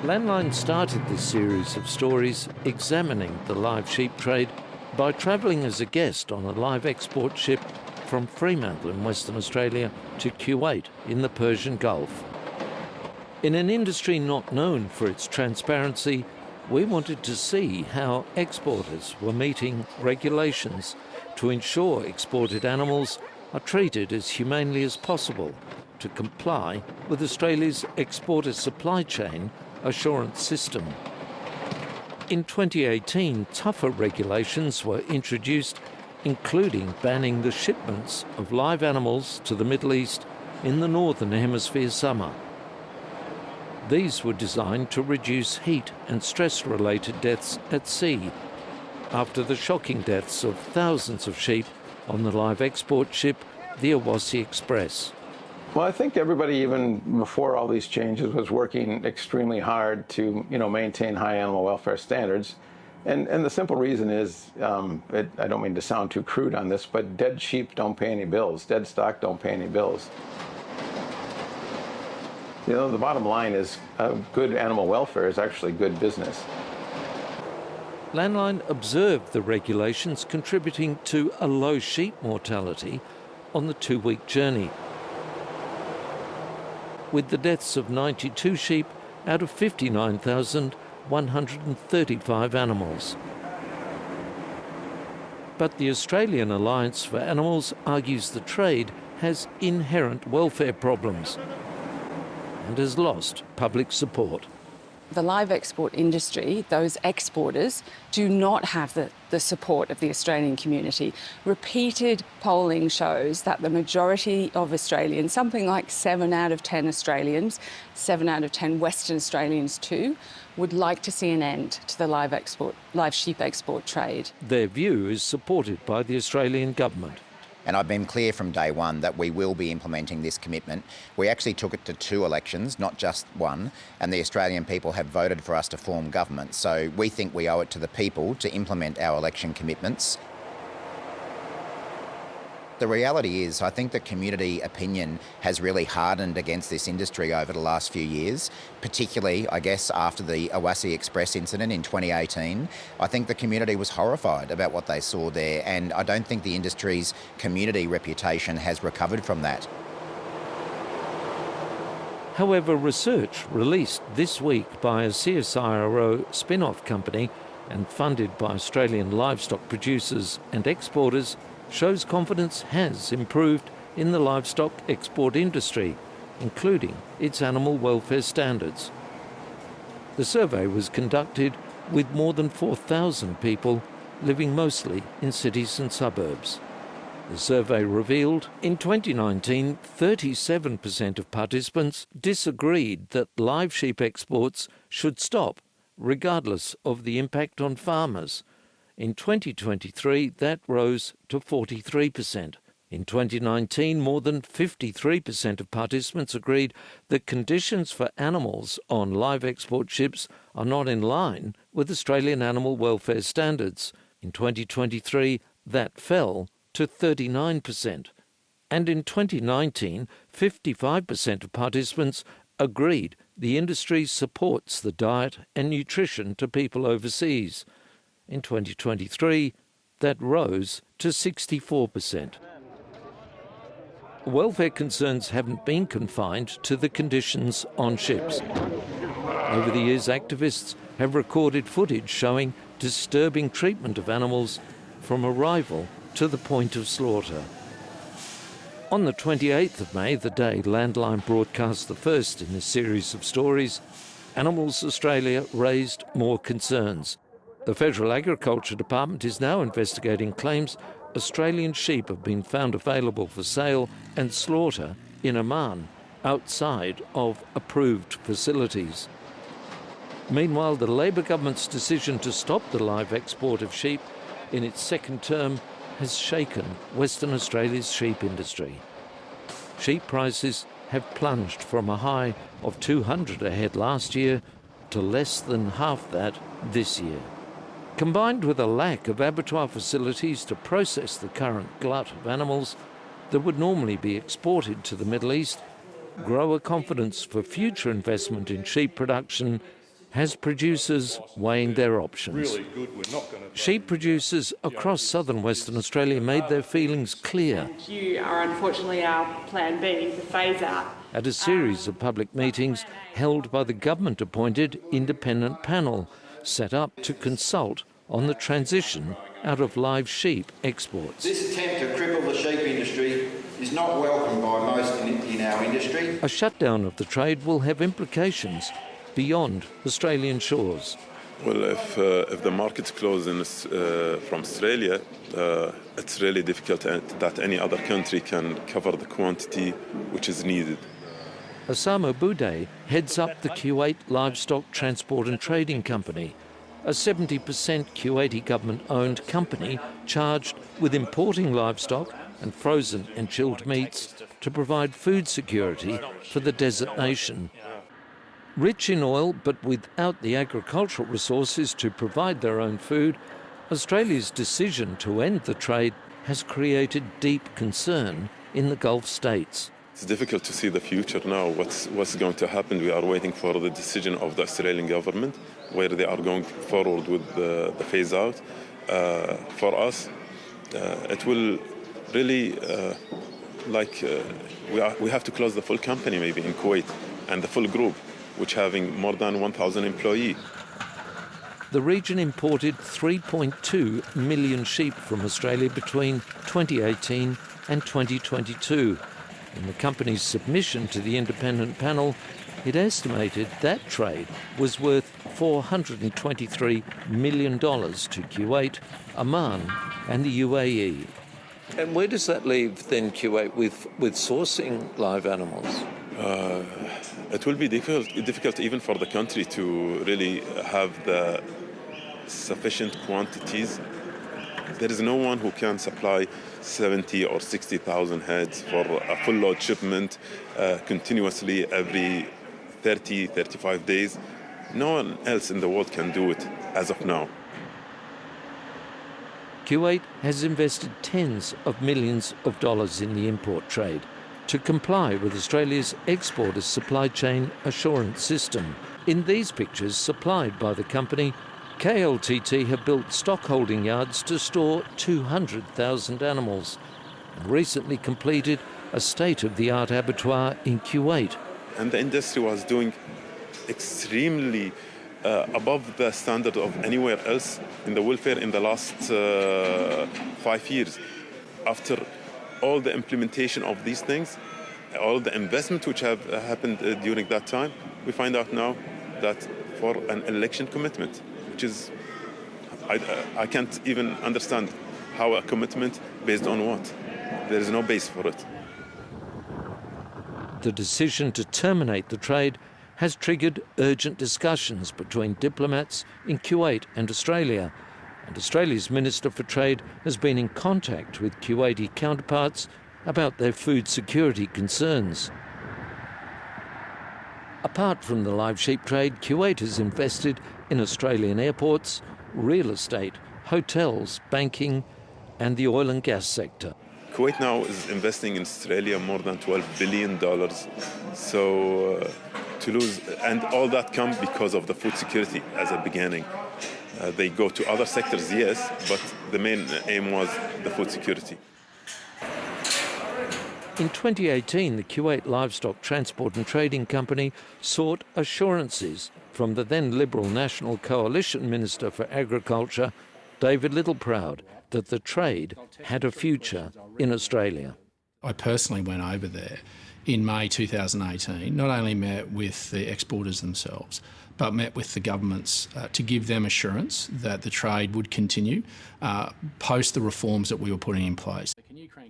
Landline started this series of stories examining the live sheep trade by travelling as a guest on a live export ship from Fremantle in Western Australia to Kuwait in the Persian Gulf. In an industry not known for its transparency, we wanted to see how exporters were meeting regulations to ensure exported animals are treated as humanely as possible to comply with Australia's exporter supply chain assurance system. In 2018, tougher regulations were introduced, including banning the shipments of live animals to the Middle East in the Northern Hemisphere summer. These were designed to reduce heat and stress-related deaths at sea, after the shocking deaths of thousands of sheep on the live export ship, the Awassi Express. Well, I think everybody, even before all these changes, was working extremely hard to, maintain high animal welfare standards. And the simple reason is, I don't mean to sound too crude on this, but dead sheep don't pay any bills. Dead stock don't pay any bills. The bottom line is good animal welfare is actually good business. Landline observed the regulations contributing to a low sheep mortality on the 2-week journey, with the deaths of 92 sheep out of 59,135 animals. But the Australian Alliance for Animals argues the trade has inherent welfare problems and has lost public support. The live export industry, those exporters, do not have the support of the Australian community. Repeated polling shows that the majority of Australians, something like 7 out of 10 Australians, 7 out of 10 Western Australians too, would like to see an end to the live sheep export trade. Their view is supported by the Australian government. And I've been clear from day one that we will be implementing this commitment. We actually took it to 2 elections, not just one, and the Australian people have voted for us to form government. So we think we owe it to the people to implement our election commitments. The reality is, I think the community opinion has really hardened against this industry over the last few years, particularly, I guess, after the Awassi Express incident in 2018. I think the community was horrified about what they saw there, and I don't think the industry's community reputation has recovered from that. However, research released this week by a CSIRO spin-off company and funded by Australian livestock producers and exporters shows confidence has improved in the livestock export industry, including its animal welfare standards. The survey was conducted with more than 4,000 people living mostly in cities and suburbs. The survey revealed in 2019, 37% of participants disagreed that live sheep exports should stop, regardless of the impact on farmers. In 2023, that rose to 43%. In 2019, more than 53% of participants agreed that conditions for animals on live export ships are not in line with Australian animal welfare standards. In 2023, that fell to 39%. And in 2019, 55% of participants agreed the industry supports the diet and nutrition to people overseas. In 2023, that rose to 64%. Welfare concerns haven't been confined to the conditions on ships. Over the years, activists have recorded footage showing disturbing treatment of animals from arrival to the point of slaughter. On the 28th of May, the day Landline broadcast the first in this series of stories, Animals Australia raised more concerns. The Federal Agriculture Department is now investigating claims Australian sheep have been found available for sale and slaughter in Oman, outside of approved facilities. Meanwhile, the Labor government's decision to stop the live export of sheep in its second term has shaken Western Australia's sheep industry. Sheep prices have plunged from a high of $200 a head last year to less than half that this year. Combined with a lack of abattoir facilities to process the current glut of animals that would normally be exported to the Middle East, grower confidence for future investment in sheep production has producers weighing their options. Sheep producers across southern Western Australia made their feelings clear. You are unfortunately our plan B, the phase out. At a series of public meetings held by the government-appointed independent panel set up to consult on the transition out of live sheep exports. This attempt to cripple the sheep industry is not welcomed by most in our industry. A shutdown of the trade will have implications beyond Australian shores. Well, if the market's closed from Australia, it's really difficult that any other country can cover the quantity which is needed. Osama Boudet heads up the Kuwait Livestock Transport and Trading Company, a 70% Kuwaiti government-owned company charged with importing livestock and frozen and chilled meats to provide food security for the desert nation. Rich in oil but without the agricultural resources to provide their own food, Australia's decision to end the trade has created deep concern in the Gulf states. It's difficult to see the future now, what's going to happen. We are waiting for the decision of the Australian government, where they are going forward with the phase-out. For us, it will really, we have to close the full company maybe in Kuwait, and the full group, which having more than 1,000 employees. The region imported 3.2 million sheep from Australia between 2018 and 2022. In the company's submission to the independent panel, it estimated that trade was worth $423 million to Kuwait, Oman and the UAE. And where does that leave then Kuwait with sourcing live animals? It will be difficult even for the country to really have the sufficient quantities. There is no one who can supply 70 or 60,000 heads for a full load shipment continuously every 30, 35 days. No one else in the world can do it as of now. Kuwait has invested tens of millions of dollars in the import trade to comply with Australia's exporters' supply chain assurance system. In these pictures supplied by the company, KLTT have built stockholding yards to store 200,000 animals and recently completed a state-of-the-art abattoir in Kuwait. And the industry was doing extremely above the standard of anywhere else in the welfare in the last 5 years. After all the implementation of these things, all the investment which have happened during that time, we find out now that for an election commitment, which is, I can't even understand how a commitment based on what. There is no base for it. The decision to terminate the trade has triggered urgent discussions between diplomats in Kuwait and Australia. And Australia's Minister for Trade has been in contact with Kuwaiti counterparts about their food security concerns. Apart from the live sheep trade, Kuwait has invested in Australian airports, real estate, hotels, banking and the oil and gas sector. Kuwait now is investing in Australia more than $12 billion. So to lose, and all that comes because of the food security as a beginning. They go to other sectors, yes, but the main aim was the food security. In 2018, the Kuwait Livestock Transport and Trading Company sought assurances from the then Liberal National Coalition Minister for Agriculture, David Littleproud, that the trade had a future in Australia. I personally went over there in May 2018, not only met with the exporters themselves, but met with the governments to give them assurance that the trade would continue post the reforms that we were putting in place.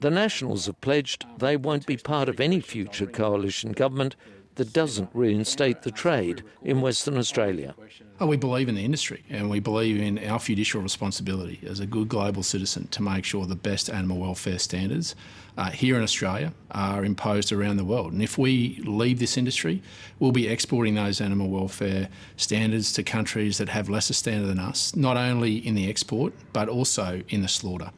The Nationals have pledged they won't be part of any future coalition government that doesn't reinstate the trade in Western Australia. We believe in the industry, and we believe in our fiduciary responsibility as a good global citizen to make sure the best animal welfare standards here in Australia are imposed around the world. And if we leave this industry, we'll be exporting those animal welfare standards to countries that have lesser standard than us, not only in the export, but also in the slaughter.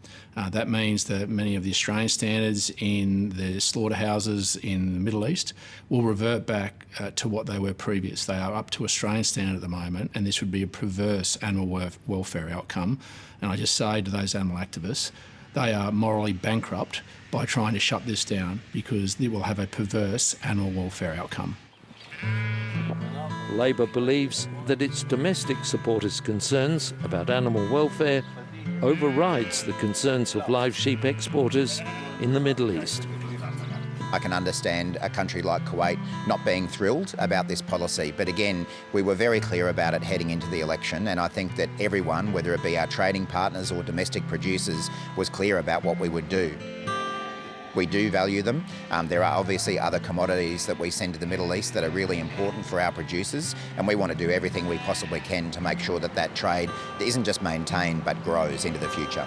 That means that many of the Australian standards in the slaughterhouses in the Middle East will revert back to what they were previous. They are up to Australian standard at the moment, and this would be a perverse animal welfare outcome. And I just say to those animal activists, they are morally bankrupt by trying to shut this down, because it will have a perverse animal welfare outcome. Labor believes that its domestic supporters' concerns about animal welfare overrides the concerns of live sheep exporters in the Middle East. I can understand a country like Kuwait not being thrilled about this policy, but again, we were very clear about it heading into the election, and I think that everyone, whether it be our trading partners or domestic producers, was clear about what we would do. We do value them. There are obviously other commodities that we send to the Middle East that are really important for our producers, and we want to do everything we possibly can to make sure that that trade isn't just maintained but grows into the future.